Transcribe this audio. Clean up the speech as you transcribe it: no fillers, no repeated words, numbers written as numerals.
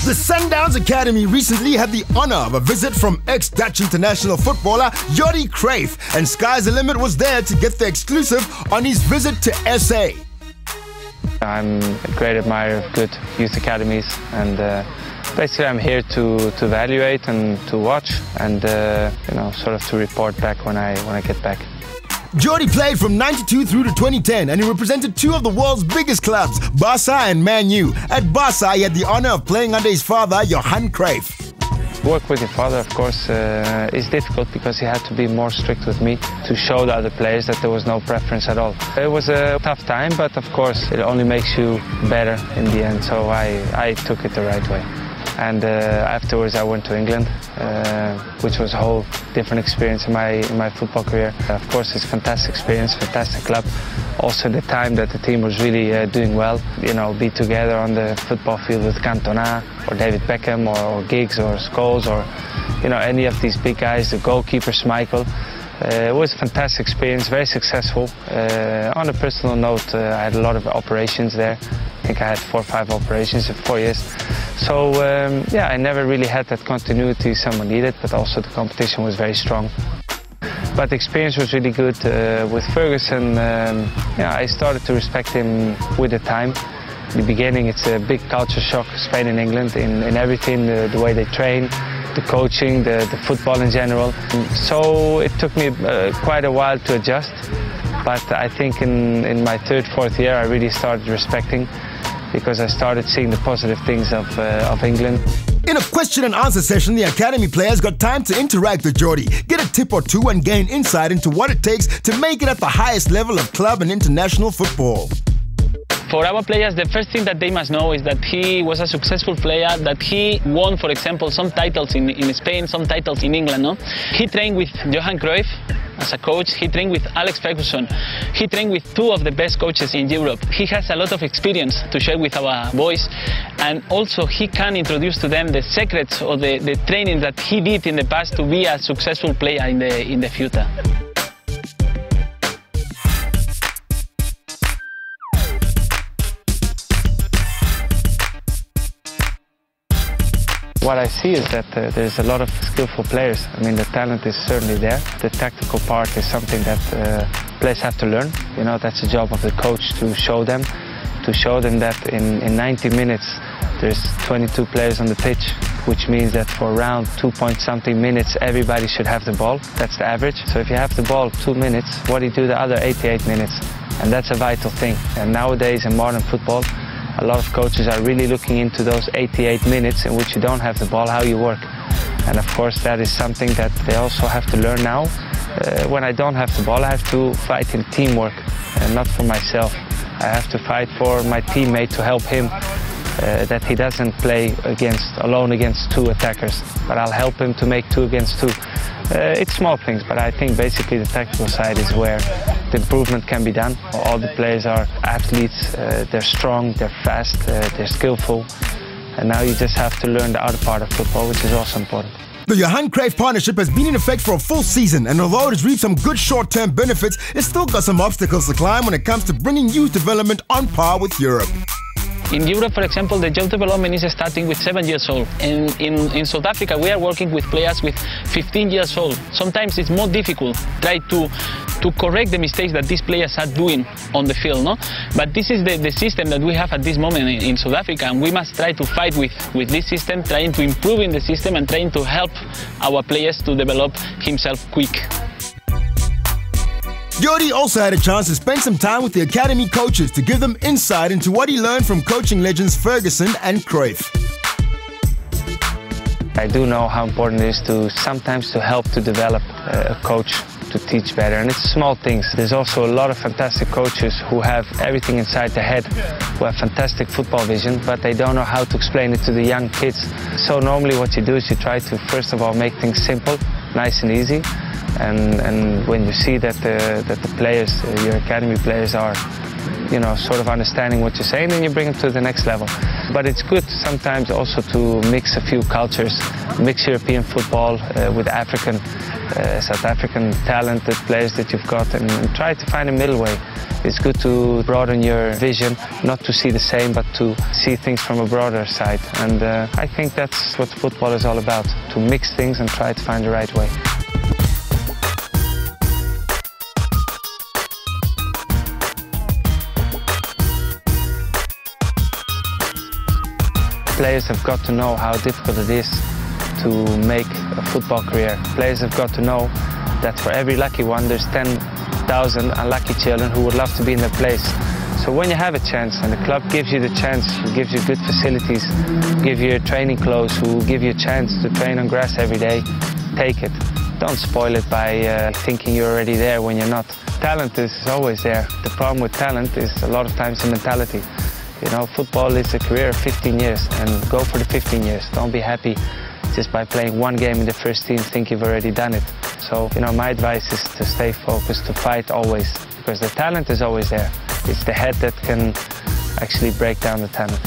The Sundowns Academy recently had the honor of a visit from ex-Dutch international footballer Jordi Cruyff, and Sky's the Limit was there to get the exclusive on his visit to SA. I'm a great admirer of good youth academies, and basically I'm here to evaluate and to watch and sort of to report back when I get back. Jordi played from '92 through to 2010, and he represented two of the world's biggest clubs, Barca and Man U. At Barca, he had the honor of playing under his father, Jordi Cruyff. Work with your father, of course, is difficult because he had to be more strict with me to show the other players that there was no preference at all. It was a tough time, but of course it only makes you better in the end, so I took it the right way. And afterwards I went to England, which was a whole different experience in my football career. Of course, it's a fantastic experience, fantastic club. Also the time that the team was really doing well, be together on the football field with Cantona or David Beckham or Giggs or Scholes or any of these big guys, the goalkeeper Schmeichel. It was a fantastic experience, very successful. On a personal note, I had a lot of operations there. I think I had 4 or 5 operations in 4 years. So I never really had that continuity someone needed, but also the competition was very strong. But the experience was really good with Ferguson. I started to respect him with the time. In the beginning, it's a big culture shock, Spain and England, in everything, the way they train, the coaching, the football in general. So it took me quite a while to adjust, but I think in my 3rd, 4th year I really started respecting, because I started seeing the positive things of England. In a question and answer session, the academy players got time to interact with Jordi, get a tip or two and gain insight into what it takes to make it at the highest level of club and international football. For our players, the first thing that they must know is that he was a successful player, that he won, for example, some titles in Spain, some titles in England. No? He trained with Jordi Cruyff as a coach, he trained with Alex Ferguson, he trained with 2 of the best coaches in Europe. He has a lot of experience to share with our boys, and also he can introduce to them the secrets or the training that he did in the past to be a successful player in the future. What I see is that there's a lot of skillful players. I mean, the talent is certainly there. The tactical part is something that players have to learn. That's the job of the coach, to show them that in 90 minutes there's 22 players on the pitch, which means that for around 2-point-something minutes everybody should have the ball. That's the average. So if you have the ball 2 minutes, what do you do the other 88 minutes? And that's a vital thing. And nowadays in modern football, a lot of coaches are really looking into those 88 minutes in which you don't have the ball, how you work. And of course that is something that they also have to learn now. When I don't have the ball, I have to fight in teamwork, and not for myself. I have to fight for my teammate to help him, that he doesn't play alone against 2 attackers, but I'll help him to make 2 against 2. It's small things, but I think basically the tactical side is where the improvement can be done. All the players are athletes, they're strong, they're fast, they're skillful, and now you just have to learn the other part of football, which is also important. The Jordi Cruyff partnership has been in effect for a full season, and although it has reaped some good short-term benefits, it's still got some obstacles to climb when it comes to bringing youth development on par with Europe. In Europe, for example, the youth development is starting with 7 years old. And in South Africa, we are working with players with 15 years old. Sometimes it's more difficult try to correct the mistakes that these players are doing on the field. No? But this is the system that we have at this moment in South Africa, and we must try to fight with this system, trying to improve in the system and trying to help our players to develop himself quick. Jordi also had a chance to spend some time with the academy coaches to give them insight into what he learned from coaching legends Ferguson and Cruyff. I do know how important it is sometimes to help to develop a coach to teach better, and it's small things. There's also a lot of fantastic coaches who have everything inside their head, who have fantastic football vision, but they don't know how to explain it to the young kids. So normally what you do is you try to first of all make things simple, nice and easy. And when you see that the players, your academy players, are sort of understanding what you're saying, and you bring them to the next level. But it's good sometimes also to mix a few cultures, mix European football with African, South African talented players that you've got, and try to find a middle way. It's good to broaden your vision, not to see the same, but to see things from a broader side. And I think that's what football is all about, to mix things and try to find the right way. Players have got to know how difficult it is to make a football career. Players have got to know that for every lucky one, there's 10,000 unlucky children who would love to be in their place. So when you have a chance and the club gives you the chance, who gives you good facilities, give you training clothes, who give you a chance to train on grass every day, take it. Don't spoil it by thinking you're already there when you're not. Talent is always there. The problem with talent is a lot of times the mentality. Football is a career of 15 years, and go for the 15 years. Don't be happy just by playing one game in the first team, think you've already done it. So, my advice is to stay focused, to fight always, because the talent is always there. It's the head that can actually break down the talent.